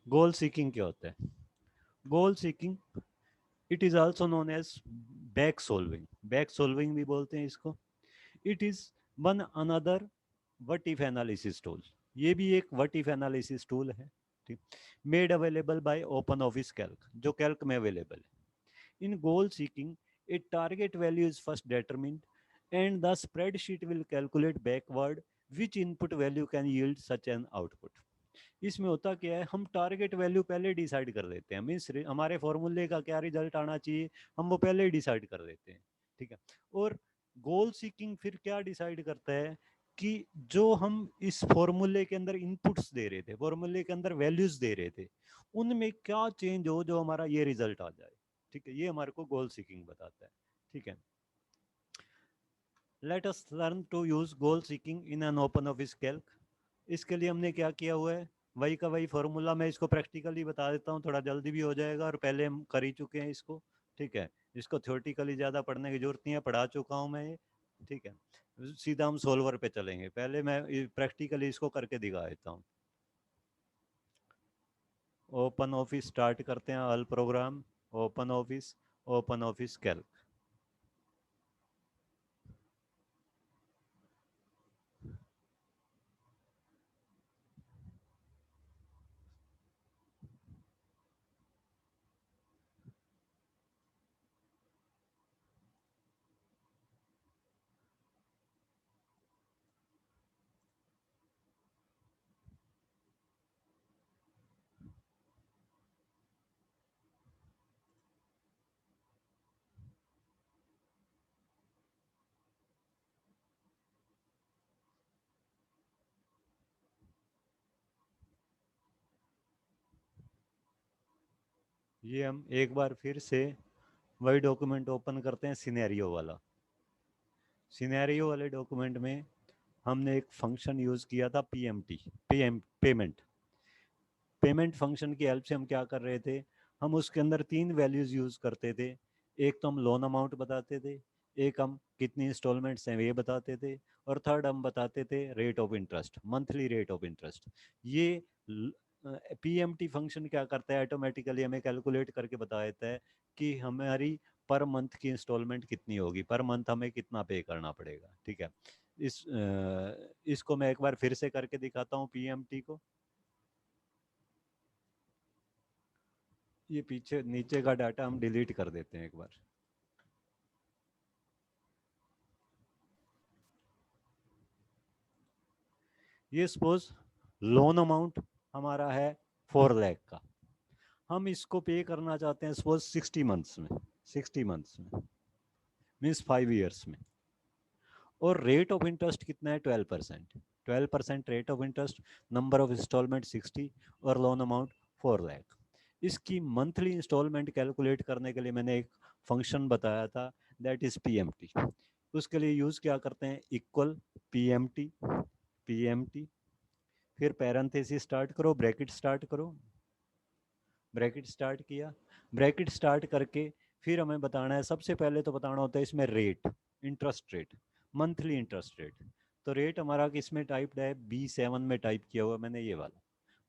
Goal seeking क्या होता है? Goal seeking, it is also known as back solving, back solving भी बोलते हैं इसको। It is one another what if analysis tool. ये भी एक व्हाट इफ एनालिसिस टूल है, ठीक। Made available by Open Office Calc, जो कैल्क में अवेलेबल है। In goal seeking, a target value is first determined and the spreadsheet will calculate backward which input value can yield such an output. इसमें होता क्या है, हम target value पहले decide कर देते हैं, मीन्स हमारे फॉर्मूले का क्या रिजल्ट आना चाहिए हम वो पहले ही डिसाइड कर देते हैं, ठीक है। और गोल सीकिंग फिर क्या डिसाइड करता है कि जो हम इस फॉर्मूले के अंदर इनपुट्स दे रहे थे, फॉर्मूले के अंदर वैल्यूज दे रहे थे, उनमें क्या चेंज हो जो हमारा ये रिजल्ट आ जाए, ठीक है। ये हमारे को गोल सीकिंग बताता है, ठीक है। Let us learn to use goal seeking in an Open Office Calc. इसके लिए हमने क्या किया हुआ है, वही का वही फॉर्मूला, मैं इसको प्रैक्टिकली बता देता हूँ, थोड़ा जल्दी भी हो जाएगा, और पहले हम कर ही चुके हैं इसको, ठीक है। इसको थ्योरेटिकली ज़्यादा पढ़ने की जरूरत नहीं है, पढ़ा चुका हूँ मैं ये, ठीक है। सीधा हम सोल्वर पे चलेंगे, पहले मैं प्रैक्टिकली इसको करके दिखा देता हूँ। ओपन ऑफिस स्टार्ट करते हैं, all programme, open office, open Office Calc. ये हम एक बार फिर से वही डॉक्यूमेंट ओपन करते हैं, सिनेरियो वाला। सिनेरियो वाले डॉक्यूमेंट में हमने एक फंक्शन यूज़ किया था, पीएमटी, पेमेंट। पेमेंट फंक्शन की हेल्प से हम क्या कर रहे थे, हम उसके अंदर तीन वैल्यूज़ यूज़ करते थे। एक तो हम लोन अमाउंट बताते थे, एक हम कितनी इंस्टॉलमेंट्स हैं ये बताते थे, और थर्ड हम बताते थे rate of interest, monthly rate of interest. ये पीएमटी फंक्शन क्या करता है, ऑटोमेटिकली हमें कैलकुलेट करके बता देता है कि हमारी पर मंथ की इंस्टॉलमेंट कितनी होगी, पर मंथ हमें कितना पे करना पड़ेगा, ठीक है। इसको मैं एक बार फिर से करके दिखाता हूँ पीएमटी को। ये पीछे नीचे का डाटा हम डिलीट कर देते हैं एक बार। ये सपोज लोन अमाउंट हमारा है 4 लाख का, हम इसको पे करना चाहते हैं सपोज 60 मंथ्स में, 60 मंथ्स में मीन्स 5 ईयर्स में। और रेट ऑफ इंटरेस्ट कितना है, 12%। 12% rate of interest, number of installment 60, और लोन अमाउंट 4 लाख। इसकी मंथली इंस्टॉलमेंट कैलकुलेट करने के लिए मैंने एक फंक्शन बताया था, दैट इज पीएमटी। उसके लिए यूज़ क्या करते हैं, इक्वल पीएमटी, पीएमटी, फिर पैरेंथेसिस स्टार्ट करो, ब्रैकेट स्टार्ट करो, ब्रैकेट स्टार्ट किया, ब्रैकेट स्टार्ट करके फिर हमें बताना है, सबसे पहले तो बताना होता है इसमें rate, interest rate, monthly interest rate. तो रेट हमारा किस में टाइप्ड है, B7 में टाइप किया हुआ मैंने ये वाला,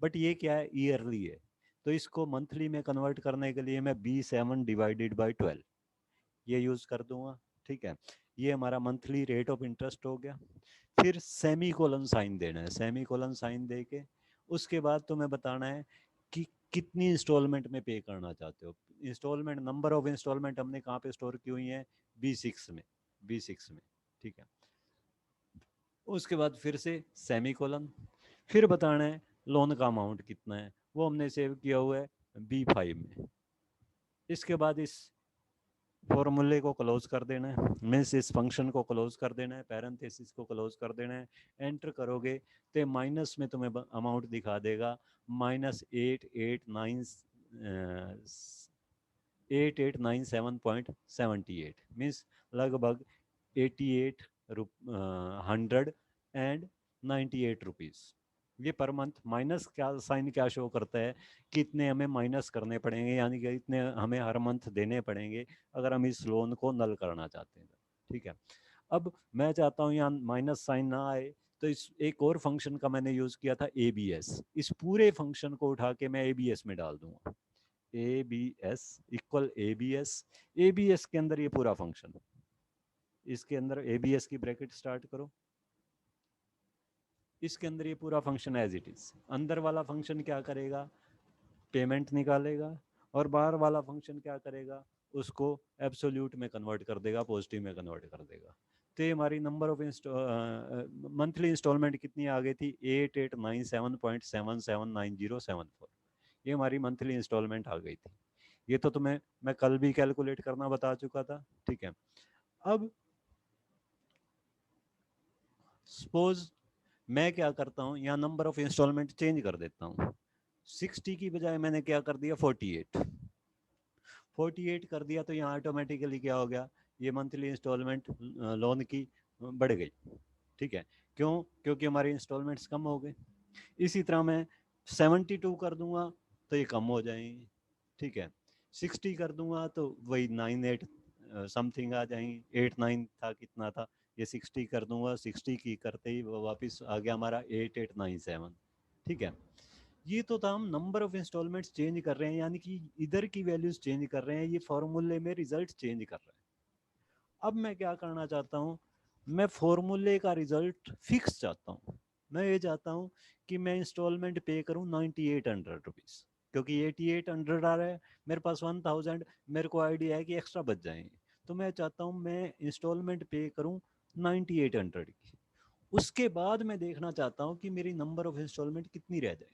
बट ये क्या है, ईयरली है। तो इसको मंथली में कन्वर्ट करने के लिए मैं B7/12 ये यूज़ कर दूंगा, ठीक है। ये हमारा मंथली रेट ऑफ इंटरेस्ट हो गया। फिर सेमी कोलन साइन देना है, सेमी कोलन साइन दे के उसके बाद तुम्हें बताना है कि कितनी इंस्टॉलमेंट में पे करना चाहते हो। इंस्टॉलमेंट, नंबर ऑफ इंस्टॉलमेंट हमने कहाँ पे स्टोर की हुई है, B6 में, B6 में, ठीक है। उसके बाद फिर से सेमी कोलन, फिर बताना है लोन का अमाउंट कितना है, वो हमने सेव किया हुआ है B5 में। इसके बाद इस फॉर्मूले को क्लोज कर देना है, मीन्स इस फंक्शन को क्लोज कर देना है, पैरेंथेसिस को क्लोज कर देना है। एंटर करोगे तो माइनस में तुम्हें अमाउंट दिखा देगा, -8897.78, मीन्स लगभग 88 198 रुपीज़। ये पर मंथ माइनस क्या साइन क्या शो करता है कि इतने हमें माइनस करने पड़ेंगे, यानी कि इतने हमें हर मंथ देने पड़ेंगे अगर हम इस लोन को नल करना चाहते हैं, ठीक है। अब मैं चाहता हूँ यहाँ माइनस साइन ना आए, तो इस एक और फंक्शन का मैंने यूज किया था ABS। इस पूरे फंक्शन को उठा के मैं ABS में डाल दूंगा, ABS इक्वल ABS के अंदर ये पूरा फंक्शन, इसके अंदर ABS की ब्रैकेट स्टार्ट करो, इसके अंदर ये पूरा फंक्शन एज इट इज। अंदर वाला फंक्शन क्या करेगा, पेमेंट निकालेगा, और बाहर वाला फंक्शन क्या करेगा, उसको एब्सोल्यूट में कन्वर्ट कर देगा, पॉजिटिव में कन्वर्ट कर देगा। तो ये हमारी नंबर ऑफ मंथली इंस्टॉलमेंट कितनी आ गई थी, 8897.779074। ये हमारी मंथली इंस्टॉलमेंट आ गई थी। ये तो तुम्हें मैं कल भी कैलकुलेट करना बता चुका था, ठीक है। अब सपोज मैं क्या करता हूँ, यहाँ नंबर ऑफ इंस्टॉलमेंट चेंज कर देता हूँ। 60 की बजाय मैंने क्या कर दिया, 48 कर दिया। तो यहाँ ऑटोमेटिकली क्या हो गया, ये मंथली इंस्टॉलमेंट लोन की बढ़ गई, ठीक है। क्यों, क्योंकि हमारी इंस्टॉलमेंट्स कम हो गए। इसी तरह मैं 72 कर दूंगा तो ये कम हो जाएंगे, ठीक है। 60 कर दूंगा तो वही 98 समथिंग आ जाएंगी, 89 था कितना था, ये 60 कर दूंगा, 60 की करते ही वो वापस आ गया हमारा 8897, ठीक है। ये तो था, हम नंबर ऑफ इंस्टॉलमेंट्स चेंज कर रहे हैं, यानी कि इधर की वैल्यूज चेंज कर रहे हैं, ये फॉर्मूले में रिजल्ट चेंज कर रहे हैं। अब मैं क्या करना चाहता हूँ, मैं फॉर्मूले का रिजल्ट फिक्स चाहता हूँ। मैं ये चाहता हूँ कि मैं इंस्टॉलमेंट पे करूँ 9800 रुपीज़, क्योंकि 8800 आ रहा है, मेरे पास 1000 मेरे को आइडिया है कि एक्स्ट्रा बच जाएंगे। तो मैं चाहता हूँ मैं इंस्टॉलमेंट पे करूँ 9800 की। उसके बाद मैं देखना चाहता हूँ कि मेरी नंबर ऑफ इंस्टॉलमेंट कितनी रह जाएगी।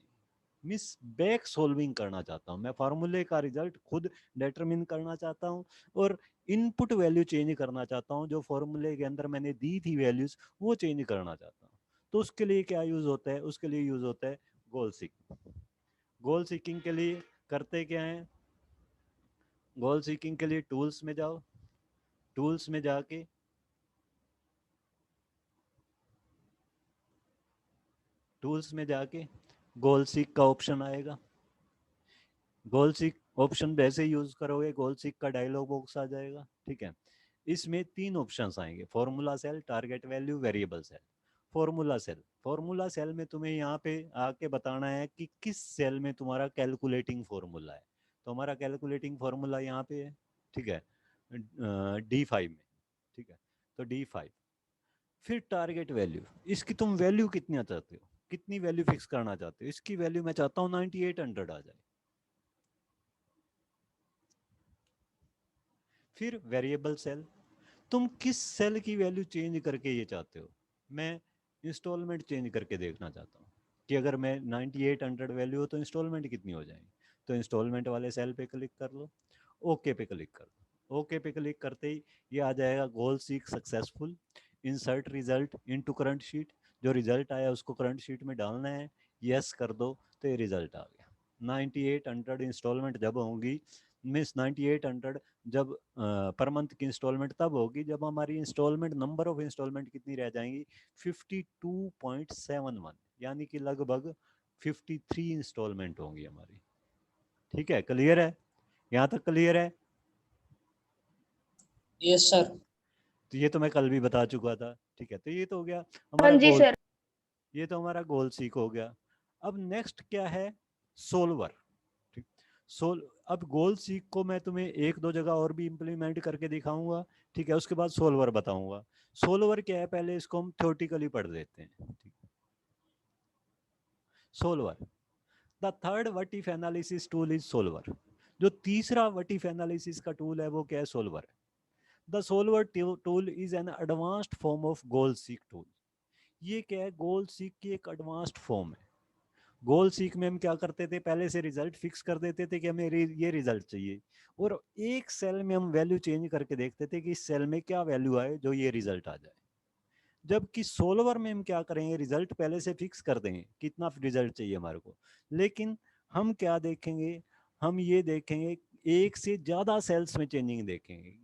मिस बैक सोल्विंग करना चाहता हूँ, मैं फार्मूले का रिजल्ट खुद डिटरमिन करना चाहता हूँ, और इनपुट वैल्यू चेंज करना चाहता हूँ, जो फॉर्मूले के अंदर मैंने दी थी वैल्यूज वो चेंज करना चाहता हूँ। तो उसके लिए क्या यूज होता है, उसके लिए यूज होता है गोल सीकिंग। गोल सीकिंग के लिए करते क्या है, गोल सीकिंग के लिए टूल्स में जाओ, टूल्स में जाके टूल्स में जाके गोल सीक का ऑप्शन आएगा। गोल सीक ऑप्शन वैसे यूज करोगे, गोल सीक का डायलॉग बॉक्स आ जाएगा, ठीक है। इसमें 3 ऑप्शंस आएंगे, formula cell, target value, variable cell. Formula cell में तुम्हें यहाँ पे आके बताना है कि किस सेल में तुम्हारा कैलकुलेटिंग फॉर्मूला है। तो हमारा कैलकुलेटिंग फॉर्मूला यहाँ पे है, ठीक है, D5 में, ठीक है। तो D5, फिर टारगेट वैल्यू, इसकी तुम वैल्यू कितना चाहते हो, कितनी वैल्यू फिक्स करना चाहते हो, इसकी वैल्यू मैं चाहता हूँ 9800 आ जाए। फिर वेरिएबल सेल, तुम किस सेल की वैल्यू चेंज करके ये चाहते हो। मैं इंस्टॉलमेंट चेंज करके देखना चाहता हूँ कि अगर मैं 9800 वैल्यू हो तो इंस्टॉलमेंट कितनी हो जाएगी। तो इंस्टॉलमेंट वाले सेल पे क्लिक कर लो, ओके पे क्लिक कर दो। ओके पे क्लिक करते ही ये आ जाएगा goal seek successful, insert result into current sheet. जो रिजल्ट आया उसको करंट शीट में डालना है, यस कर दो तो ये रिजल्ट आ गया। 9800 इंस्टॉलमेंट जब होंगी, मीन्स 9800 जब पर मंथ की इंस्टॉलमेंट तब होगी जब हमारी इंस्टॉलमेंट, नंबर ऑफ इंस्टॉलमेंट कितनी रह जाएंगी, 52.71, यानी कि लगभग 53 इंस्टॉलमेंट होंगी हमारी। ठीक है, क्लियर है, यहाँ तक क्लियर है। Yes sir. तो ये तो मैं कल भी बता चुका था, ठीक है। तो ये तो हो गया हाँ हमारा जी गोल, सर। ये तो हमारा गोल सीक हो गया। अब नेक्स्ट क्या है, सोल्वर, ठीक। सोल अब गोल सीक को मैं तुम्हें एक दो जगह और भी इंप्लीमेंट करके दिखाऊंगा, ठीक है। उसके बाद सोल्वर बताऊंगा। सोल्वर क्या है, पहले इसको हम थ्योरेटिकली पढ़ लेते हैं, ठीक। Solver, the third what if analysis tool is solver. जो तीसरा वटिफ एनालिसिस का टूल है वो क्या है, सोल्वर है। The solver tool is an advanced form of goal seek tool. ये क्या है, गोल सीक की एक एडवांस्ड फॉर्म है। गोल सीक में हम क्या करते थे, पहले से रिजल्ट फिक्स कर देते थे कि हमें ये रिजल्ट चाहिए, और एक सेल में हम वैल्यू चेंज करके देखते थे कि इस सेल में क्या वैल्यू आए जो ये रिजल्ट आ जाए। जबकि सोल्वर में हम क्या करेंगे, रिजल्ट पहले से फिक्स कर देंगे कितना रिजल्ट चाहिए हमारे को, लेकिन हम क्या देखेंगे, हम ये देखेंगे एक से ज्यादा सेल्स में चेंजिंग देखेंगे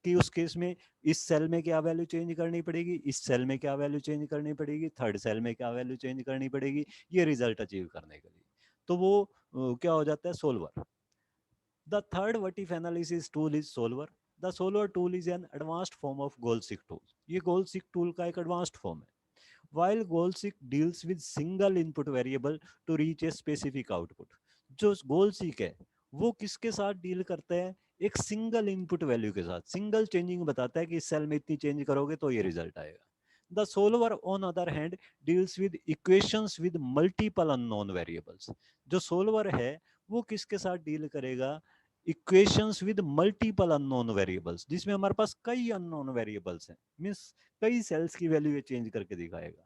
कि उस केस में इस सेल में क्या वैल्यू चेंज करनी पड़ेगी, इस सेल में क्या वैल्यू चेंज करनी पड़ेगी, थर्ड सेल में क्या वैल्यू चेंज करनी पड़ेगी, ये रिजल्ट अचीव करने के लिए। तो वो क्या हो जाता है, solver. The third what if analysis tool is solver. The solver tool is an advanced form of goal seek tool. ये गोल सीक टूल का एक एडवांस्ड फॉर्म है। while goal-seek deals with single input variable to reach a specific output. जो goal-seek है वो किसके साथ deal करता है? एक सिंगल इनपुट वैल्यू के साथ। सिंगल चेंजिंग बताता है कि इस सेल में इतनी चेंज करोगे तो ये रिजल्ट आएगा। The solver on other hand deals with equations with multiple unknown variables. जो सोल्वर है वो किसके साथ डील करेगा? Equations with multiple unknown variables, जिसमें हमारे पास कई अननोन वेरिएबल्स हैं, मींस कई सेल्स की वैल्यू ये चेंज करके दिखाएगा।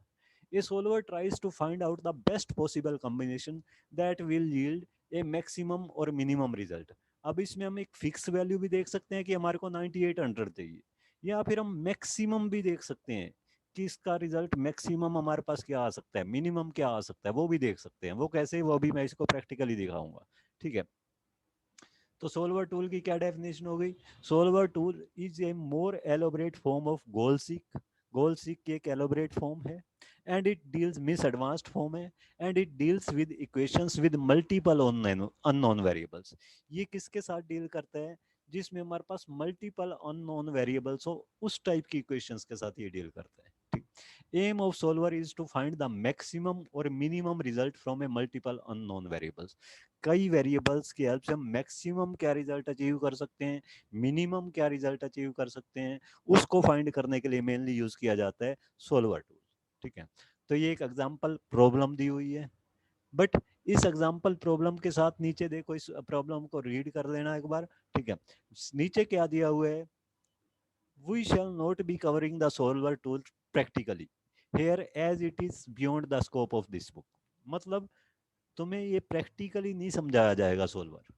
A solver tries to find out the best possible combination that will yield a maximum or minimum result. अब इसमें हम एक फिक्स वैल्यू भी देख सकते हैं कि हमारे को 9800 चाहिए, या फिर हम मैक्सिमम भी देख सकते हैं कि इसका रिजल्ट मैक्सिमम हमारे पास क्या आ सकता है, मिनिमम क्या आ सकता है, वो भी देख सकते हैं। वो कैसे, वो भी मैं इसको प्रैक्टिकली दिखाऊंगा। ठीक है, तो सोल्वर टूल की क्या डेफिनेशन हो गई? Solver tool is a more elaborate form of goal seek. Goal seek की एक एलोबरेट फॉर्म है, एंड इट डील्स मिस एडवांस्ड फॉर्म है, and it deals with equations with multiple unknown variables. ये किसके साथ डील करता है? जिसमें हमारे पास मल्टीपल अननोन वेरिएबल्स हो, उस टाइप की इक्वेशंस के साथ ये डील करता है। ठीक, aim of solver is to find the maximum और minimum result from a multiple unknown variables. कई वेरिएबल्स की हेल्प से हम मैक्सिमम क्या रिजल्ट अचीव कर सकते हैं, मिनिमम क्या रिजल्ट अचीव कर सकते हैं, उसको फाइंड करने के लिए मेनली यूज किया जाता है सोल्वर टूल। ठीक है, तो ये एक एग्जांपल प्रॉब्लम दी हुई है, बट इस एग्जांपल प्रॉब्लम के साथ नीचे देखो, इस प्रॉब्लम को रीड कर लेना एक बार। ठीक है, नीचे क्या दिया हुआ है? We shall not be covering the solver tool practically here as it is beyond the scope of this book. मतलब तुम्हें ये प्रैक्टिकली नहीं समझाया जाएगा सोल्वर।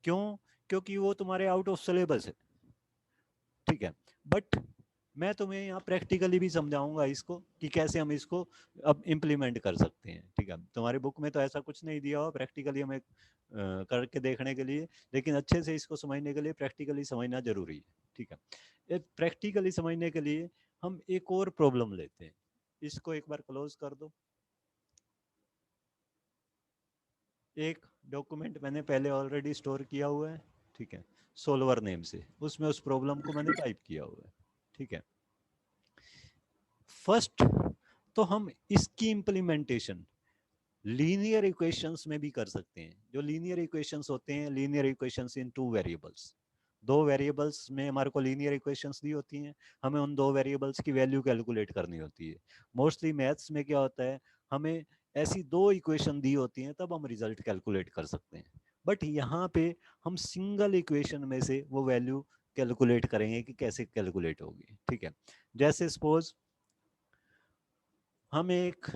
क्यों? क्योंकि वो तुम्हारे आउट ऑफ सिलेबस है। ठीक है, बट मैं तुम्हें यहाँ प्रैक्टिकली भी समझाऊंगा इसको कि कैसे हम इसको अब इम्प्लीमेंट कर सकते हैं। ठीक है, तुम्हारी बुक में तो ऐसा कुछ नहीं दिया हुआ प्रैक्टिकली हमें करके देखने के लिए, लेकिन अच्छे से इसको समझने के लिए प्रैक्टिकली समझना जरूरी है। ठीक है, प्रैक्टिकली समझने के लिए हम एक और प्रॉब्लम लेते हैं। इसको एक बार क्लोज कर दो। एक डॉक्यूमेंट मैंने पहले ऑलरेडी स्टोर किया हुआ है। ठीक है, सोल्वर नेम से, उसमें उस प्रॉब्लम को मैंने टाइप किया हुआ है। ठीक है, फर्स्ट तो हम इसकी इंप्लीमेंटेशन लीनियर इक्वेशंस में भी कर सकते हैं। जो लीनियर इक्वेशंस होते हैं, लीनियर इक्वेशंस इन टू वेरिएबल्स, दो वेरिएबल्स में हमारे को लीनियर इक्वेशंस दी होती हैं, हमें उन दो वेरिएबल्स की वैल्यू कैलकुलेट करनी होती है। मोस्टली मैथ्स में क्या होता है, हमें ऐसी दो इक्वेशन दी होती हैं तब हम रिजल्ट कैलकुलेट कर सकते हैं, बट यहाँ पे हम सिंगल इक्वेशन में से वो वैल्यू कैलकुलेट करेंगे कि कैसे कैलकुलेट होगी। ठीक है, जैसे सपोज हमें एक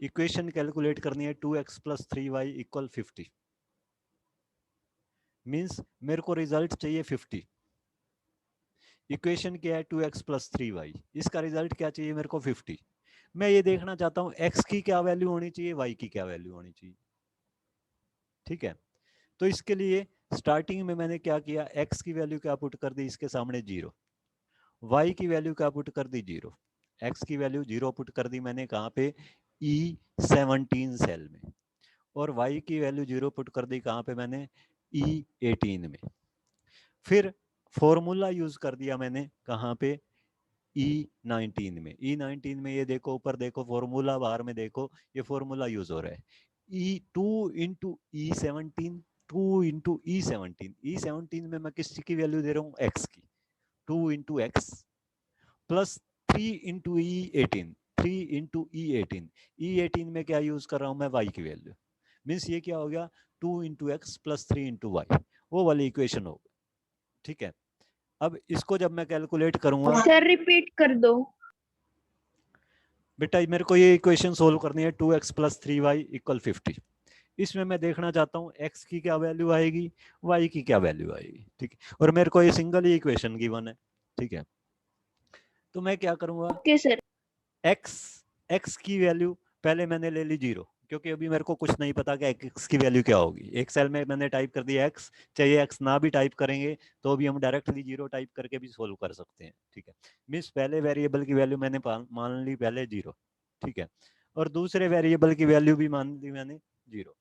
इक्वेशन कैलकुलेट करनी है 2x plus 3y equal 50, means मेरे को रिजल्ट चाहिए 50। इक्वेशन क्या है? 2x प्लस 3y, इसका रिजल्ट क्या चाहिए मेरे को? 50। मैं ये देखना चाहता हूँ x की क्या वैल्यू होनी चाहिए, y की क्या वैल्यू होनी चाहिए। ठीक है, तो इसके लिए स्टार्टिंग में मैंने क्या किया, x की वैल्यू क्या पुट कर दी, इसके सामने 0, y की वैल्यू क्या पुट कर दी, 0, x की वैल्यू 0 पुट कर दी मैंने कहाँ पे? E17 सेल में, और y की वैल्यू 0 पुट कर दी कहाँ पे मैंने? E18 में। फिर फॉर्मूला यूज कर दिया मैंने कहाँ पे? E19 में। E19 में ये देखो, ऊपर देखो फॉर्मूला, बाहर में देखो ये फॉर्मूला यूज हो रहा है, E2 into E17, 2 into E17। E17 में मैं किस की वैल्यू दे रहा हूँ? x की, 2 into x plus 3 into E18, 3 into E18। E18 में क्या यूज कर रहा हूँ मैं? y की वैल्यू। मीन्स ये क्या हो गया? 2 into x plus 3 into y, वो वाली इक्वेशन हो गई। ठीक है, अब इसको जब मैं कैलकुलेट करूंगा, सर रिपीट कर दो। बेटा मेरे को ये इक्वेशन सोल्व करनी है, 2x प्लस 3y इक्वल 50। इसमें मैं देखना चाहता हूँ x की क्या वैल्यू आएगी, y की क्या वैल्यू आएगी। ठीक है, और मेरे को ये सिंगल ही इक्वेशन गिवन है। ठीक है, तो मैं क्या करूंगा, ओके सर। x की वैल्यू पहले मैंने ले ली 0, क्योंकि अभी मेरे को कुछ नहीं पता कि x की वैल्यू क्या होगी। एक सेल में मैंने टाइप कर दिया x, चाहिए x ना भी टाइप करेंगे तो भी हम डायरेक्टली 0 टाइप करके भी सोल्व कर सकते हैं। ठीक है, मीन्स पहले वेरिएबल की वैल्यू मैंने मान ली पहले 0। ठीक है, और दूसरे वेरिएबल की वैल्यू भी मान ली मैंने 0,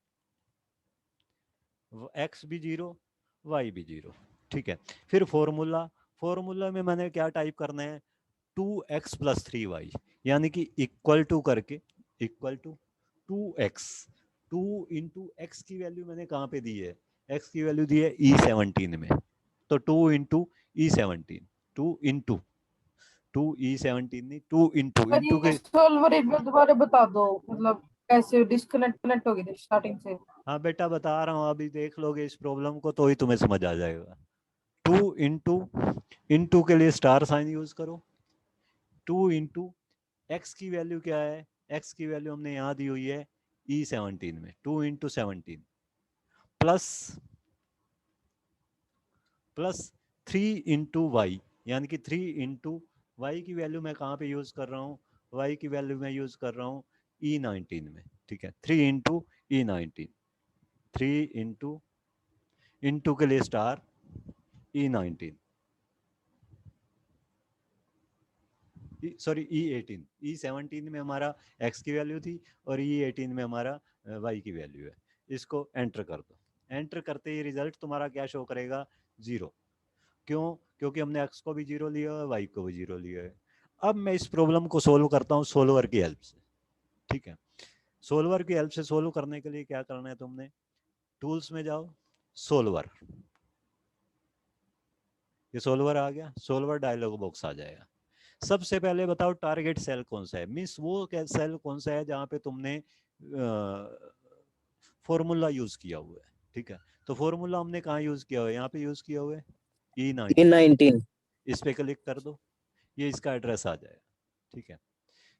x भी 0, y भी 0। ठीक है, फिर फॉर्मूला, फॉर्मूला में मैंने क्या टाइप करना है? 2x plus 3y। यानी कि इक्वल टू करके equal to 2x, 2 into x की वैल्यू मैंने कहाँ पे दी है, x की वैल्यू दी है E17 में, तो 2 इंटू E17, 2 E17 नहीं, 2 इंटू पर इंटू ये के। सॉल्वर एक बार दोबारा बता दो, मतलब कैसे डिस्कनेक्ट हो गई थी स्टार्टिंग से। हाँ बेटा बता रहा हूँ, अभी देख लोगे इस प्रॉब्लम को तो ही तुम्हें समझ आ जाएगा। 2 इंटू इंटू के लिए स्टार साइन यूज करो, 2 इंटू एक्स की वैल्यू क्या है, एक्स की वैल्यू हमने यहाँ दी हुई है E17 में, 2 into 17 plus plus 3 into y, यानी कि 3 इंटू वाई की वैल्यू मैं कहाँ पे यूज कर रहा हूँ, वाई की वैल्यू मैं यूज कर रहा हूँ E19 में, ठीक है। 3 इंटू E19, 3 इंटू इंटू के लिए star E19, sorry E18, E17 में हमारा x की वैल्यू थी और E18 में हमारा y की वैल्यू है। इसको एंटर कर दो, एंटर करते ही रिजल्ट तुम्हारा क्या शो करेगा, 0। क्यों, क्योंकि हमने x को भी 0 लिया है, y को भी 0 लिया है। अब मैं इस प्रॉब्लम को सोल्व करता हूँ सोल्वर की हेल्प से, ठीक है। सोल्वर की हेल्प से सोल्व करने के लिए क्या करना है तुमने, टूल्स में जाओ, सोल्वर, ये सोल्वर आ गया, सोल्वर डायलॉग बॉक्स आ जाएगा। सबसे पहले बताओ टारगेट सेल कौन सा है, मीन्स वो सेल कौन सा है जहां पे तुमने फॉर्मूला यूज किया हुआ है, ठीक है। तो फॉर्मूला हमने कहाँ यूज किया हुआ है, यहाँ पे यूज किया हुआ है E19, इस पे क्लिक कर दो, ये इसका एड्रेस आ जाएगा, ठीक है।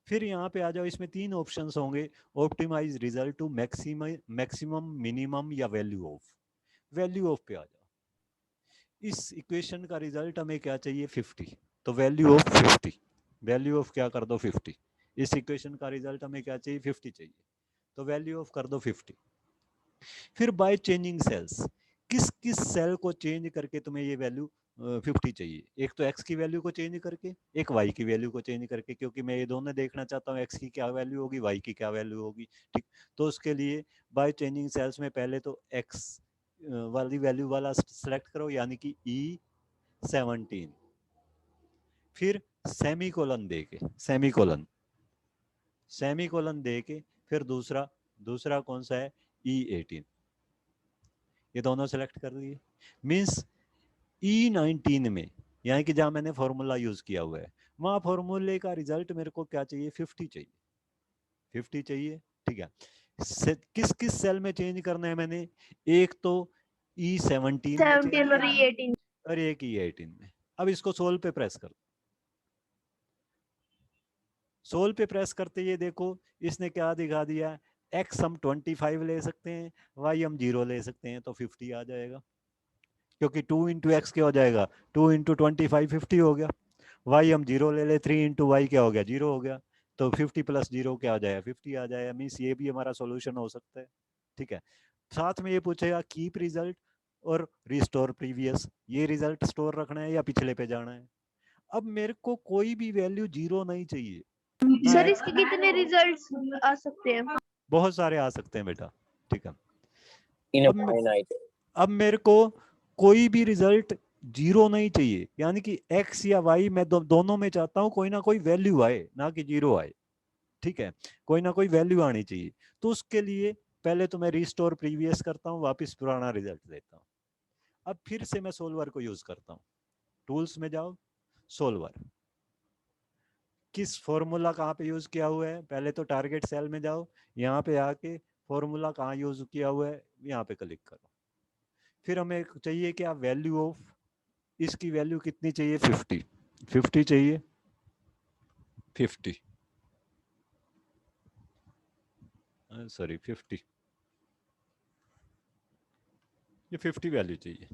फिर यहाँ पे आ जाओ, इसमें 3 ऑप्शंस होंगे, optimise result to maximum minimum या वैल्यू ऑफ, वैल्यू ऑफ पे आ जाओ। इस इक्वेशन का रिजल्ट हमें क्या चाहिए, 50, तो वैल्यू ऑफ 50, वैल्यू ऑफ क्या कर दो 50, इस इक्वेशन का रिजल्ट हमें क्या चाहिए, 50 चाहिए, तो वैल्यू ऑफ कर दो 50। फिर बाय चेंजिंग सेल्स, किस किस सेल को चेंज करके तुम्हें ये वैल्यू 50 चाहिए, एक तो x की वैल्यू को चेंज करके, एक y की वैल्यू को चेंज करके, क्योंकि मैं ये दोनों देखना चाहता हूँ x की क्या वैल्यू होगी, y की क्या वैल्यू होगी, ठीक। तो उसके लिए बाय चेंजिंग सेल्स में पहले तो x वाली वैल्यू वाला सेलेक्ट करो, यानी कि E17, फिर सेमीकोलन दे के, सेमीकोलन दे के, फिर दूसरा दूसरा कौन सा है, E18, ये दोनों सेलेक्ट कर दिए। मीन्स E19 में, यानी कि जहां मैंने फॉर्मूला यूज किया हुआ है, वहां फॉर्मूले का रिजल्ट मेरे को क्या चाहिए, 50 चाहिए, 50 चाहिए, ठीक है। किस किस सेल में चेंज करना है मैंने, एक तो E17 में चेंज और करना है E18 और एक E18 में। अब इसको सोल्व पे प्रेस कर, सोल्व पे प्रेस करते ये देखो इसने क्या दिखा दिया, x हम 25 ले सकते हैं, y हम 0 ले सकते हैं, तो 50 आ जाएगा, क्योंकि 2 इंटू एक्स क्या हो जाएगा, 2 इंटू 25 50 हो गया। y हम 0 ले ले, 3 इंटू वाई क्या हो गया, 0 हो गया, तो 50 प्लस 0 क्या आ जाएगा, 50 आ जाएगा। मीन्स ये भी हमारा सॉल्यूशन हो सकता है, ठीक है। साथ में ये पूछेगा कीप रिजल्ट और रिस्टोर प्रीवियस, ये रिजल्ट स्टोर रखना है या पिछले पे जाना है। अब मेरे को कोई भी वैल्यू 0 नहीं चाहिए, ना सर इसके कितने रिजल्ट्स आ सकते हैं? बहुत सारे आ सकते हैं बेटा, ठीक है। अब मेरे को कोई भी रिजल्ट 0 नहीं चाहिए, यानी कि x या y मैं दोनों में चाहता हूं कोई ना कोई वैल्यू आए, ना कि 0 आए, ठीक है। कोई ना कोई वैल्यू आनी चाहिए, तो उसके लिए पहले तो मैं रिस्टोर प्रीवियस करता हूं, वापस पुराना रिजल्ट देता हूं। अब फिर से मैं सोल्वर को यूज करता हूं, टूल्स में जाओ, सोल्वर, किस फॉर्मूला कहाँ पे यूज किया हुआ है, पहले तो टारगेट सेल में जाओ, यहाँ पे आके फॉर्मूला कहाँ यूज किया हुआ है, यहाँ पे क्लिक करो। फिर हमें चाहिए क्या, वैल्यू ऑफ, इसकी वैल्यू कितनी चाहिए, 50, 50 चाहिए, 50 सॉरी 50, ये 50 वैल्यू चाहिए।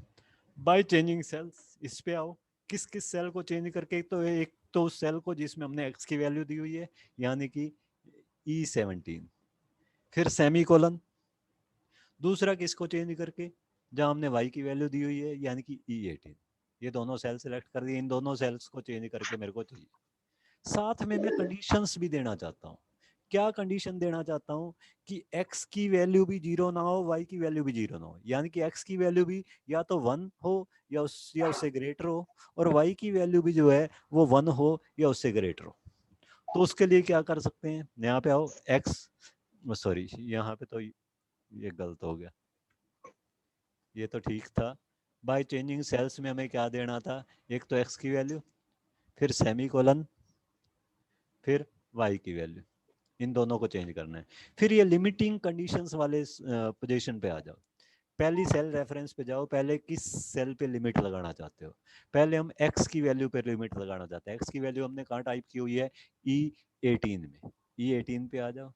बाय चेंजिंग सेल्स, इस पे आओ, किस किस सेल को चेंज करके, तो एक तो उस सेल को जिसमें हमने एक्स की वैल्यू दी हुई है, यानी कि E17, फिर सेमीकोलन, दूसरा किसको चेंज करके, जहां हमने वाई की वैल्यू दी हुई है, यानी कि E18, ये दोनों सेल सेलेक्ट कर दिए, इन दोनों सेल्स को चेंज करके मेरे को चाहिए। साथ में मैं कंडीशंस भी देना चाहता हूँ, क्या कंडीशन देना चाहता हूँ कि x की वैल्यू भी 0 ना हो, y की वैल्यू भी 0 ना हो, यानी कि x की वैल्यू भी या तो 1 हो या उससे ग्रेटर हो, और y की वैल्यू भी जो है वो 1 हो या उससे ग्रेटर हो। तो उसके लिए क्या कर सकते हैं, यहाँ पे आओ एक्स, सॉरी यहाँ पे तो ये गलत हो गया, ये तो ठीक था। बाय चेंजिंग सेल्स में हमें क्या देना था, एक तो एक्स की वैल्यू, फिर सेमीकोलन, फिर वाई की वैल्यू, इन दोनों को चेंज करना है। फिर ये लिमिटिंग कंडीशंस वाले पोजीशन पे आ जाओ, पहली सेल रेफरेंस पे जाओ, पहले किस सेल पे लिमिट लगाना चाहते हो। पहले हम एक्स की वैल्यू पे लिमिट लगाना चाहते हैं, एक्स की वैल्यू हमने कहाँ टाइप की हुई है, E18 में, E18 पे आ जाओ।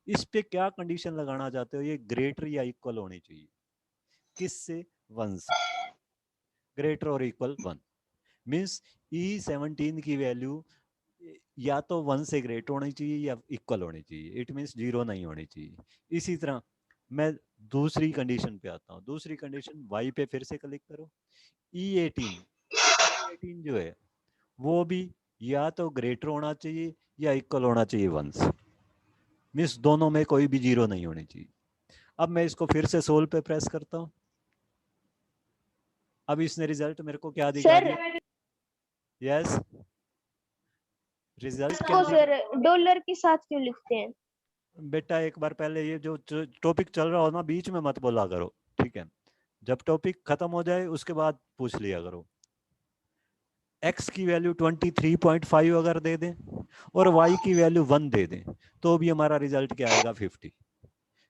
इस पे क्या कंडीशन लगाना चाहते हो, ये ग्रेटर या इक्वल होनी चाहिए, किससे, 1 से, ग्रेटर और इक्वल 1, मीन्स E17 की वैल्यू या तो 1 से ग्रेटर होनी चाहिए या इक्वल होनी चाहिए, इट मीन्स 0 नहीं होनी चाहिए। इसी तरह मैं दूसरी कंडीशन पे आता हूँ, दूसरी कंडीशन वाई पे फिर से क्लिक करो, E18 जो है वो भी या तो ग्रेटर होना चाहिए या इक्वल होना चाहिए 1 से, मीन्स दोनों में कोई भी 0 नहीं होनी चाहिए। अब मैं इसको फिर से सोल्व पे प्रेस करता हूँ, अब इसने रिजल्ट मेरे को क्या दिखा सर दिया, यस रिजल्ट क्या इसको सर डॉलर के साथ क्यों लिखते हैं? बेटा एक बार पहले ये जो टॉपिक चल रहा हो ना बीच में मत बोला करो, ठीक है, जब टॉपिक खत्म हो जाए उसके बाद पूछ लिया करो। x की वैल्यू 23.5 अगर दे दें और y की वैल्यू 1 दे दें तो भी हमारा रिजल्ट क्या आएगा, 50।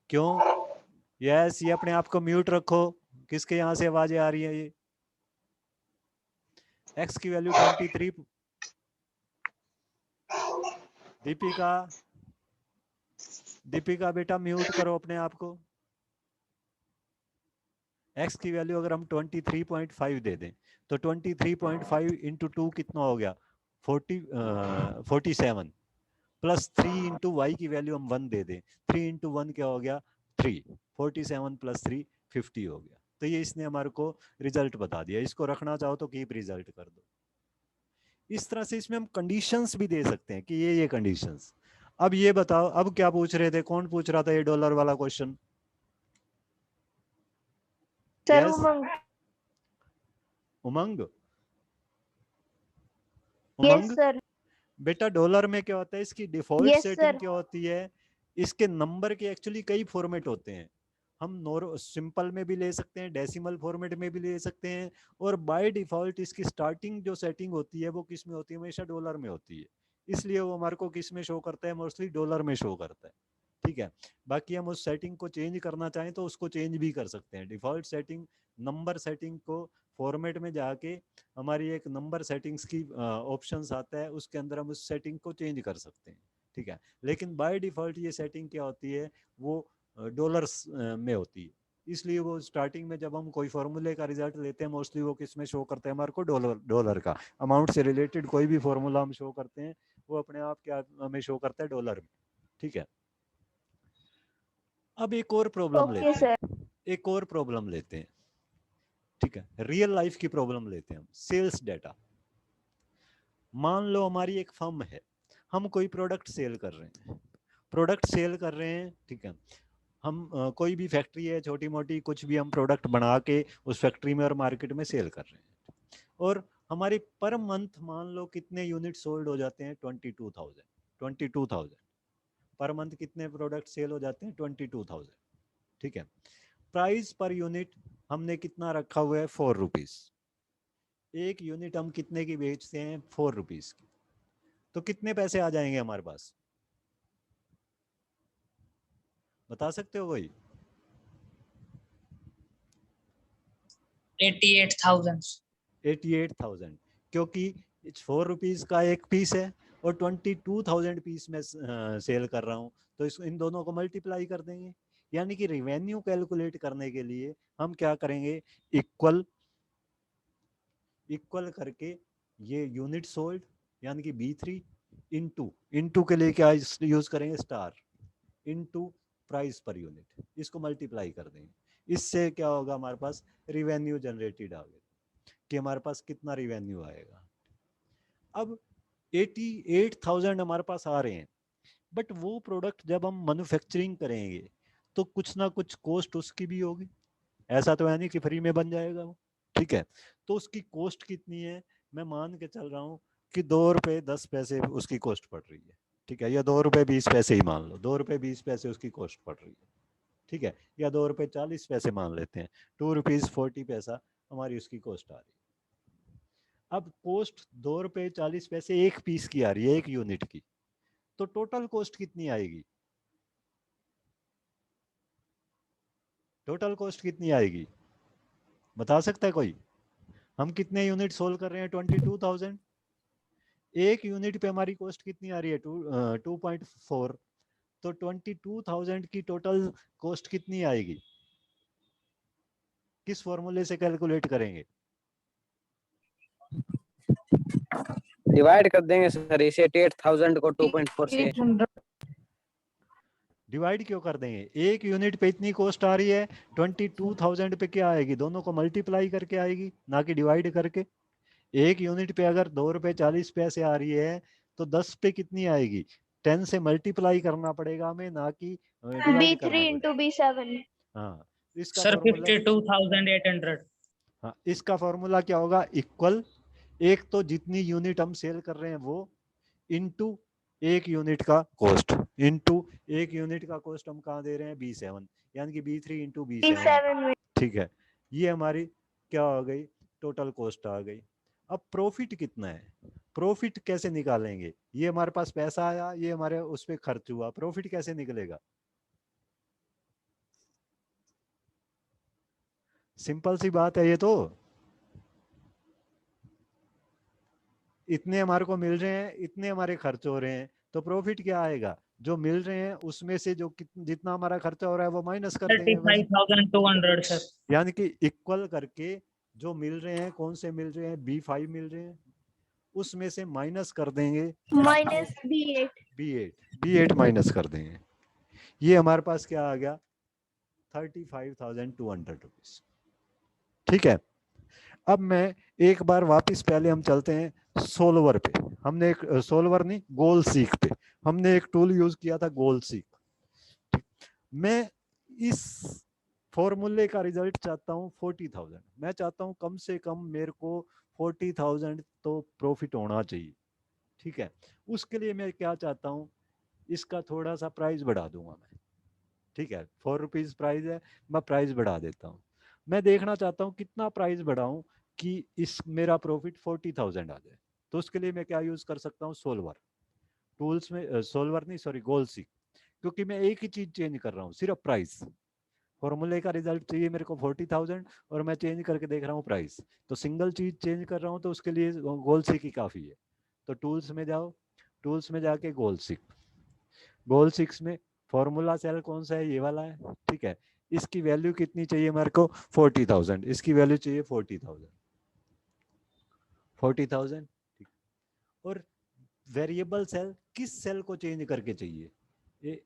क्यों, यस ये अपने आप को म्यूट रखो, किसके यहाँ से आवाजें आ रही है, ये x की वैल्यू 23, दीपिका, दीपिका बेटा म्यूट करो अपने आप को। x की वैल्यू अगर हम 23.5 दे दें तो 23.5 इंटू 2 कितना हो गया, 47, प्लस 3 इंटू वाई की वैल्यू हम 1 दे दें, 3 इंटू 1 क्या हो गया 3, 47 प्लस 3 50 हो गया। तो ये इसने हमारे को रिजल्ट बता दिया, इसको रखना चाहो तो कीप रिजल्ट कर दो। इस तरह से इसमें हम कंडीशंस भी दे सकते हैं कि ये कंडीशंस। अब ये बताओ, अब क्या पूछ रहे थे, कौन पूछ रहा था ये डॉलर वाला क्वेश्चन, सर यस उमंग। उमंग, यस उमंग सर। बेटा डॉलर में क्या होता है, इसकी डिफॉल्ट यस सेटिंग सर। क्या होती है, इसके नंबर के एक्चुअली कई फॉर्मेट होते हैं, हम सिंपल में भी ले सकते हैं, डेसिमल फॉर्मेट में भी ले सकते हैं, और बाय डिफॉल्ट इसकी स्टार्टिंग जो सेटिंग होती है वो किस में होती है, हमेशा डॉलर में होती है, इसलिए वो हमारे को किस में शो करता है, मोस्टली डॉलर में शो करता है, ठीक है। बाकी हम उस सेटिंग को चेंज करना चाहें तो उसको चेंज भी कर सकते हैं, डिफॉल्ट सेटिंग नंबर सेटिंग को फॉर्मेट में जाके हमारी एक नंबर सेटिंग्स की ऑप्शंस आता है, उसके अंदर हम उस सेटिंग को चेंज कर सकते हैं, ठीक है। लेकिन बाय डिफॉल्ट ये सेटिंग क्या होती है, वो डॉलर्स में होती है, इसलिए वो स्टार्टिंग में जब हम कोई फॉर्मूले का रिजल्ट लेते हैं मोस्टली वो किस में शो करते हैं, हमारे को डॉलर, डॉलर का अमाउंट से रिलेटेड कोई भी फॉर्मूला हम शो करते हैं वो अपने आप क्या हमें शो करता है, डॉलर में, ठीक है। अब एक और प्रॉब्लम ओके लेते सर। हैं, एक और प्रॉब्लम लेते हैं, ठीक है, रियल लाइफ की प्रॉब्लम लेते हैं हम, सेल्स डेटा। मान लो हमारी एक फर्म है, हम कोई प्रोडक्ट सेल कर रहे हैं, प्रोडक्ट सेल कर रहे हैं, ठीक है, हम कोई भी फैक्ट्री है छोटी मोटी, कुछ भी हम प्रोडक्ट बना के उस फैक्ट्री में और मार्केट में सेल कर रहे हैं, और हमारी पर मंथ मान लो कितने यूनिट सोल्ड हो जाते हैं, 22,000 पर मंथ कितने प्रोडक्ट सेल हो जाते हैं, 22,000, ठीक है। प्राइस पर यूनिट हमने कितना रखा हुआ है, 4 रुपीज, एक यूनिट हम कितने की बेचते हैं, 4 रुपीज की, तो कितने पैसे आ जाएंगे हमारे पास, बता सकते हो कोई, 88,000। 88,000, क्योंकि 4 रुपीज का एक पीस है और 22,000 पीस में सेल कर रहा हूँ, तो इन दोनों को मल्टीप्लाई कर देंगे, यानी कि रिवेन्यू कैलकुलेट करने के लिए हम क्या करेंगे, इक्वल, इक्वल करके ये यूनिट सोल्ड यानी कि B3 इंटू, इंटू के लिए क्या यूज करेंगे, star, into price per unit, इसको मल्टीप्लाई कर देंगे, इससे क्या होगा, हमारे पास रिवेन्यू जनरेटेड आ गया कि हमारे पास कितना रिवेन्यू आएगा। अब 88,000 हमारे पास आ रहे हैं, बट वो प्रोडक्ट जब हम मैन्युफैक्चरिंग करेंगे तो कुछ ना कुछ कॉस्ट उसकी भी होगी, ऐसा तो है नहीं कि फ्री में बन जाएगा वो, ठीक है। तो उसकी कॉस्ट कितनी है, मैं मान के चल रहा हूँ कि 2 रुपए 10 पैसे उसकी कॉस्ट पड़ रही है, ठीक है, या 2 रुपए 20 पैसे ही मान लो, 2 रुपए 20 पैसे उसकी कॉस्ट पड़ रही है, ठीक है, या 2 रुपए 40 पैसे मान लेते हैं, 2 रुपीज 40 पैसा हमारी उसकी कॉस्ट आ रही है। अब कॉस्ट 2 रुपए 40 पैसे एक पीस की आ रही है, एक यूनिट की, तो टोटल कॉस्ट कितनी आएगी? टोटल कॉस्ट कितनी आएगी बता सकता है कोई? हम कितने यूनिट सोल्व कर रहे हैं? 22,000। एक यूनिट पे हमारी कॉस्ट कितनी आ रही है? 2.4। तो 22,000 की टोटल कॉस्ट कितनी आएगी? किस फॉर्मूले से कैलकुलेट करेंगे? डिवाइड कर देंगे सर इसे 8,000 को 2.4 से। 800 डिवाइड क्यों कर देंगे? एक यूनिट पे इतनी कॉस्ट आ रही है, 22,000 पे क्या आएगी? दोनों को मल्टीप्लाई करके आएगी, ना कि डिवाइड करके। एक यूनिट पे अगर 2 रुपए 40 पैसे आ रही है तो 10 पे कितनी आएगी? 10 से मल्टीप्लाई करना पड़ेगा हमें, ना कि डिवाइड B3 करना into पड़ेगा। B7। हाँ, इसका सर फॉर्मूला 52,800। हाँ, इसका फॉर्मूला क्या होगा? इक्वल, एक तो जितनी यूनिट हम सेल कर रहे हैं वो, इनटू एक यूनिट का कॉस्ट, इनटू एक यूनिट का कॉस्ट हम कहाँ दे रहे हैं? B7, यानी कि B3 इंटू B7। B7 में ठीक है, ये हमारी क्या हो गई? टोटल कॉस्ट आ गई। अब प्रॉफिट कितना है? प्रॉफिट कैसे निकालेंगे? ये हमारे पास पैसा आया, ये हमारे उस पर खर्च हुआ, प्रॉफिट कैसे निकलेगा? सिंपल सी बात है ये तो। इतने हमारे को मिल रहे हैं, इतने हमारे खर्च हो रहे हैं, तो प्रॉफिट क्या आएगा? जो मिल रहे हैं उसमें से जो जितना हमारा खर्चा हो रहा है वो माइनस कर देंगे बस। 35,200 सर। यानी कि इक्वल करके जो मिल रहे हैं, कौन से मिल रहे हैं? B5 मिल रहे हैं, उसमें से माइनस कर देंगे माइनस B8। B8 माइनस कर देंगे। ये हमारे पास क्या आ गया? 35,200 रुपीज। ठीक है, अब मैं एक बार वापस पहले हम चलते हैं सोल्वर पे। हमने एक सोल्वर नहीं, गोल सीक पे हमने एक टूल यूज किया था, गोल सीक। मैं इस फॉर्मूले का रिजल्ट चाहता हूँ 40,000। मैं चाहता हूँ कम से कम मेरे को 40,000 तो प्रॉफिट होना चाहिए। ठीक है, उसके लिए मैं क्या चाहता हूँ? इसका थोड़ा सा प्राइस बढ़ा दूंगा मैं। ठीक है, 4 रुपीज प्राइस है, मैं प्राइस बढ़ा देता हूँ। मैं देखना चाहता हूँ कितना प्राइस बढ़ाऊं कि इस मेरा प्रॉफिट 40,000 आ जाए। तो उसके लिए मैं क्या यूज कर सकता हूँ? सोल्वर टूल्स में, सोल्वर नहीं सॉरी, गोल सीक। क्योंकि मैं एक ही चीज चेंज कर रहा हूँ, सिर्फ प्राइस। फॉर्मूले का रिजल्ट चाहिए मेरे को 40,000 और मैं चेंज करके देख रहा हूँ प्राइस, तो सिंगल चीज चेंज कर रहा हूँ, तो उसके लिए गोल सीक ही काफी है। तो टूल्स में जाओ, टूल्स में जाके गोल सीक, गोल सिक्स में फॉर्मूला सेल कौन सा है? ये वाला है। ठीक है, इसकी वैल्यू कितनी चाहिए मेरे को? 40,000। इसकी वैल्यू चाहिए 40,000, 40,000। ठीक, और वेरिएबल सेल किस सेल को चेंज करके चाहिए? ये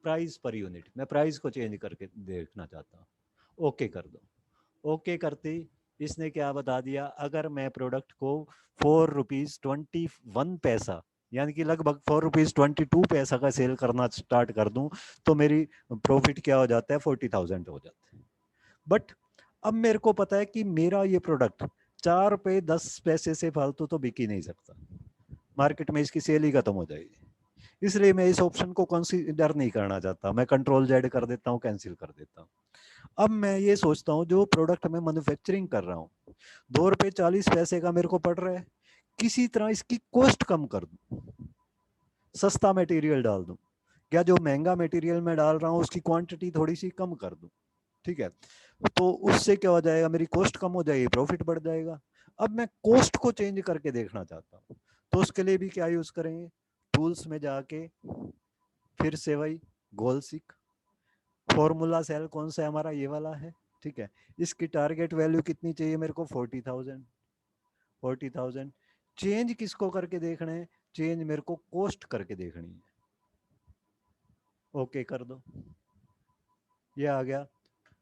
प्राइस पर यूनिट, मैं प्राइस को चेंज करके देखना चाहता हूँ। ओके कर दो। ओके करते ही इसने क्या बता दिया? अगर मैं प्रोडक्ट को 4 रुपीज 21 पैसा, यानी कि लगभग 4 रुपीज 22 पैसा का सेल करना स्टार्ट कर दूं, तो मेरी प्रॉफिट क्या हो जाता है? 40,000 हो जाता है। बट अब मेरे को पता है कि मेरा ये प्रोडक्ट 4 रुपए 10 पैसे से फालतू तो बिक ही नहीं सकता, मार्केट में इसकी सेल ही खत्म हो जाएगी। इसलिए मैं इस ऑप्शन को कंसीडर नहीं करना चाहता, मैं कंट्रोल Z कर देता हूँ, कैंसिल कर देता हूँ। अब मैं ये सोचता हूँ जो प्रोडक्ट मैं मैन्युफैक्चरिंग कर रहा हूँ 2 रुपए 40 पैसे का मेरे को पड़ रहा है, किसी तरह इसकी कॉस्ट कम कर दूं, सस्ता मटेरियल डाल दूं, या जो महंगा मटेरियल मैं डाल रहा हूँ उसकी क्वांटिटी थोड़ी सी कम कर दूं। ठीक है, तो उससे क्या हो जाएगा? मेरी कॉस्ट कम हो जाएगी, प्रॉफिट बढ़ जाएगा। अब मैं कॉस्ट को चेंज करके देखना चाहता हूँ, तो उसके लिए भी क्या यूज करेंगे? टूल्स में जाके फिर से वही गोल सीक, फॉर्मूला सेल कौन सा है हमारा? ये वाला है। ठीक है, इसकी टारगेट वैल्यू कितनी चाहिए मेरे को? 40,000। 40,000 चेंज किसको करके देखना है? चेंज मेरे को कॉस्ट करके देखनी है। ओके कर दो, ये आ गया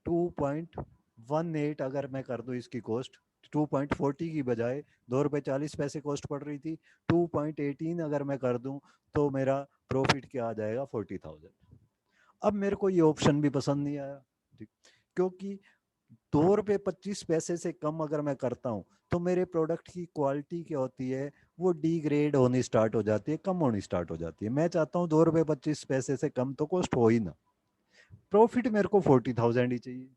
2.18। अगर मैं कर दूं इसकी कॉस्ट 2.40 की बजाय 2 रुपए 40 पैसे कॉस्ट पड़ रही थी, 2.18 अगर मैं कर दूं तो मेरा प्रॉफिट क्या आ जाएगा? 40,000। अब मेरे को ये ऑप्शन भी पसंद नहीं आया, ठीक, क्योंकि 2 रुपए 25 पैसे से कम अगर मैं करता हूं तो मेरे प्रोडक्ट की क्वालिटी क्या होती है? वो डिग्रेड होनी स्टार्ट हो जाती है, कम होनी स्टार्ट हो जाती है। मैं चाहता हूँ 2 रुपए 25 पैसे से कम तो कॉस्ट हो ही ना, प्रॉफिट मेरे को 40,000 ही चाहिए।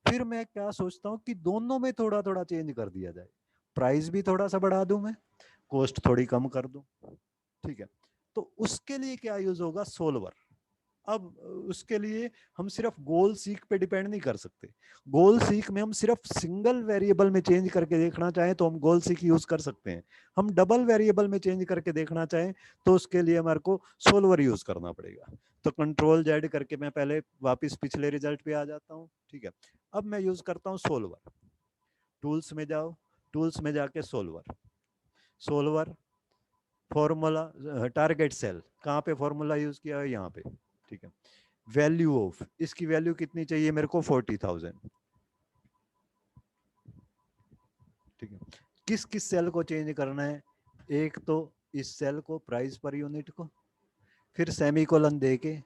फिर मैं क्या सोचता हूँ कि दोनों में थोड़ा थोड़ा चेंज कर दिया जाए, प्राइस भी थोड़ा सा बढ़ा दूं मैं, कॉस्ट थोड़ी कम कर दूं, ठीक है। तो उसके लिए क्या यूज होगा, सोल्वर। अब उसके लिए हम सिर्फ गोल सीक पे डिपेंड नहीं कर सकते। गोल सीक में हम सिर्फ सिंगल वेरिएबल में चेंज करके देखना चाहें तो हम गोल सीक यूज कर सकते हैं। हम डबल वेरिएबल में चेंज करके देखना चाहें तो उसके लिए हमारे को सोल्वर यूज करना पड़ेगा। तो कंट्रोल जेड करके मैं पहले वापस पिछले रिजल्ट पे आ जाता हूँ, ठीक है। अब मैं यूज करता हूँ सोल्वर। टूल्स में जाओ, टूल्स में जाके solver, solver formula, target cell, कहाँ पे फॉर्मूला यूज किया है, यहाँ पे, ठीक है। वैल्यू ऑफ, इसकी वैल्यू कितनी चाहिए मेरे को, 40,000, ठीक है। किस किस सेल को चेंज करना है, एक तो इस सेल को, प्राइस पर यूनिट को, फिर सेमीकोलन देके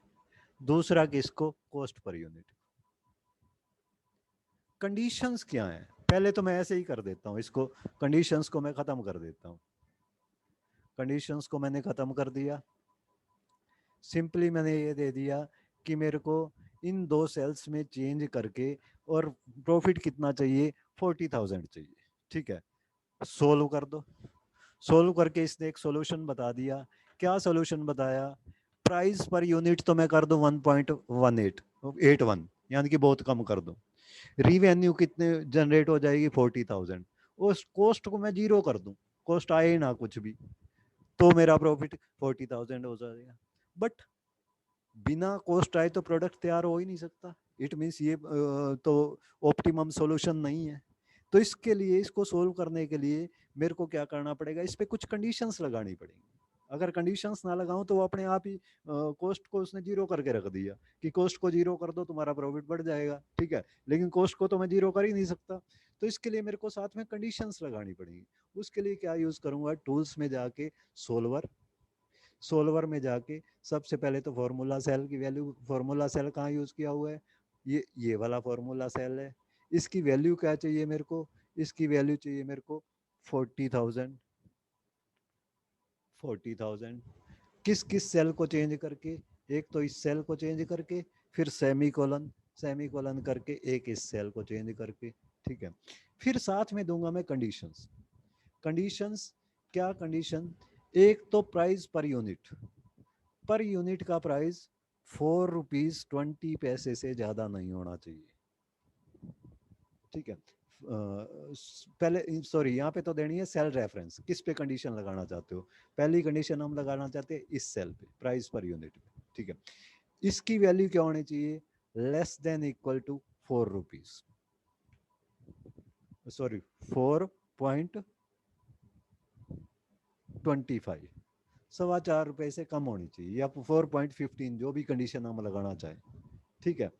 दूसरा किसको, कॉस्ट पर यूनिट। कंडीशंस क्या है, पहले तो मैं ऐसे ही कर देता हूँ इसको, कंडीशंस को मैं खत्म कर देता हूँ। कंडीशंस को मैंने खत्म कर दिया, सिंपली मैंने ये दे दिया कि मेरे को इन दो सेल्स में चेंज करके और प्रॉफिट कितना चाहिए, 40,000 चाहिए, ठीक है। सोल्व कर दो, सोल्व करके इसने एक सॉल्यूशन बता दिया। क्या सॉल्यूशन बताया, प्राइस पर यूनिट तो मैं कर दूं 1.1881, यानी कि बहुत कम कर दूं। रिवेन्यू कितने जनरेट हो जाएगी, 40,000। उस कॉस्ट को मैं जीरो कर दूं, कॉस्ट आए ना कुछ भी, तो मेरा प्रॉफिट 40,000 हो जाएगा। बट बिना कॉस्ट आए तो प्रोडक्ट तैयार हो ही नहीं सकता। इट मीन्स ये तो ऑप्टिमम सॉल्यूशन नहीं है। तो इसके लिए, इसको सोल्व करने के लिए मेरे को क्या करना पड़ेगा, इस पे कुछ कंडीशंस लगानी पड़ेंगी। अगर कंडीशंस ना लगाऊं तो वो अपने आप ही कॉस्ट को उसने जीरो करके रख दिया कि कॉस्ट को जीरो कर दो तुम्हारा प्रॉफिट बढ़ जाएगा, ठीक है। लेकिन कॉस्ट को तो मैं जीरो कर ही नहीं सकता, तो इसके लिए मेरे को साथ में कंडीशंस लगानी पड़ेगी। उसके लिए क्या यूज करूंगा, टूल्स में जाके सोल्वर, सोल्वर में जाके सबसे पहले तो फॉर्मूला सेल की वैल्यू, फॉर्मूला सेल कहाँ यूज किया हुआ है, ये वाला फॉर्मूला सेल है। इसकी वैल्यू क्या चाहिए मेरे को, इसकी वैल्यू चाहिए मेरे को 40,000, 40,000। किस किस सेल को चेंज करके, एक तो इस सेल को चेंज करके, फिर सेमीकोलन, सेमीकोलन करके एक इस सेल को चेंज करके, ठीक है। फिर साथ में दूंगा मैं कंडीशंस। कंडीशंस क्या, कंडीशन एक तो price per unit, per unit का प्राइस 4 रुपीज 20 पैसे से ज्यादा नहीं होना चाहिए, ठीक है। पहले सॉरी, यहाँ पे तो देनी है सेल रेफरेंस, किस पे कंडीशन लगाना चाहते हो। पहली कंडीशन हम लगाना चाहते हैं इस सेल पे, प्राइस पर यूनिट पे, ठीक है। इसकी वैल्यू क्या होनी चाहिए, less than equal to 4 rupees, sorry 4.25, 4.25 से कम होनी चाहिए, या 4.15, जो भी कंडीशन हम लगाना चाहें, ठीक है।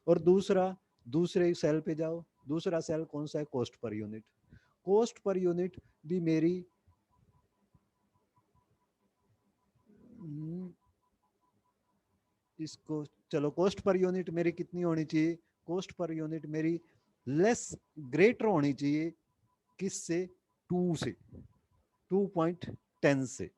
और दूसरा, दूसरे सेल पे जाओ, दूसरा सेल कौन सा है, cost per unit. Cost per unit भी मेरी इसको, चलो कॉस्ट पर यूनिट मेरी कितनी होनी चाहिए, कॉस्ट पर यूनिट मेरी लेस, ग्रेटर होनी चाहिए किससे, 2 से, 2.10 से।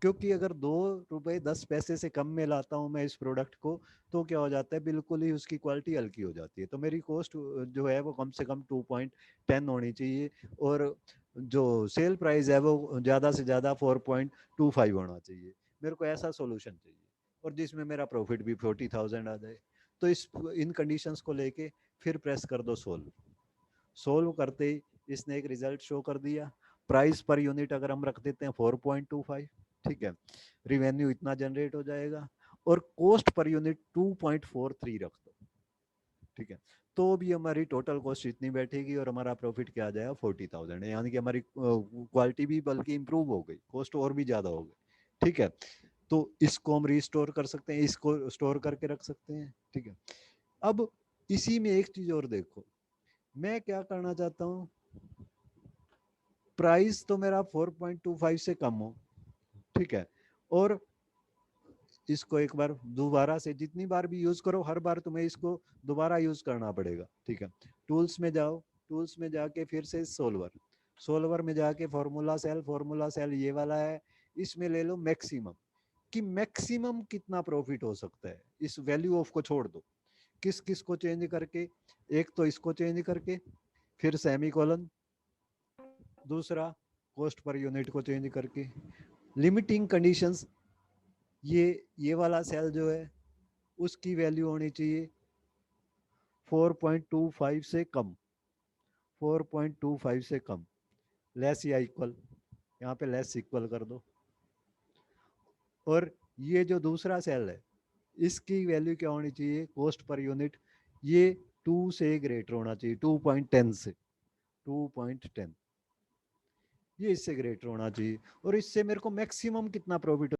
क्योंकि अगर 2 रुपए 10 पैसे से कम में लाता हूं मैं इस प्रोडक्ट को, तो क्या हो जाता है, बिल्कुल ही उसकी क्वालिटी हल्की हो जाती है। तो मेरी कॉस्ट जो है वो कम से कम 2.10 होनी चाहिए, और जो सेल प्राइस है वो ज़्यादा से ज़्यादा 4.25 होना चाहिए। मेरे को ऐसा सोल्यूशन चाहिए, और जिसमें मेरा प्रॉफिट भी 40,000 आ जाए। तो इन कंडीशंस को लेके फिर प्रेस कर दो सोल्व। सोल्व करते ही इसने एक रिजल्ट शो कर दिया। प्राइस पर यूनिट अगर हम रख देते हैं 4.25, ठीक है, रिवेन्यू इतना जनरेट हो जाएगा, और कॉस्ट पर यूनिट 2.43 रख दो, ठीक है। तो भी हमारी टोटल कॉस्ट इतनी बैठेगी, और हमारा प्रॉफिट क्या आ जाएगा, 40,000, यानी कि हमारी क्वालिटी भी बल्कि इंप्रूव हो गई, कॉस्ट और भी ज्यादा हो गई, ठीक है। तो इसको हम रिस्टोर कर सकते हैं, इसको स्टोर करके रख सकते हैं, ठीक है। अब इसी में एक चीज और देखो, मैं क्या करना चाहता हूँ, प्राइस तो मेरा 4.25 से कम हो, ठीक है। और इसको एक बार दोबारा से जितनी बार भी यूज करो, हर बार तुम्हें इसको दोबारा यूज करना पड़ेगा, ठीक है। टूल्स में जाओ, टूल्स में जाके फिर से सोल्वर, सोल्वर में जाके फॉर्मूला सेल ये वाला है, इसमें ले लो मैक्सिमम, कि मैक्सिमम कितना प्रॉफिट हो सकता है, इस वैल्यू ऑफ को छोड़ दो। किस किस को चेंज करके, एक तो इसको चेंज करके, फिर सेमीकोलन, दूसरा कॉस्ट पर यूनिट को चेंज करके। लिमिटिंग कंडीशंस, ये वाला सेल जो है उसकी वैल्यू होनी चाहिए 4.25 से कम, 4.25 से कम, लेस या इक्वल, यहाँ पे लेस इक्वल कर दो। और ये जो दूसरा सेल है इसकी वैल्यू क्या होनी चाहिए, कॉस्ट पर यूनिट, ये 2 से ग्रेटर होना चाहिए, 2.10 से, 2.10 ये इससे ग्रेटर होना चाहिए। और इससे मेरे को मैक्सिमम कितना प्रॉफिट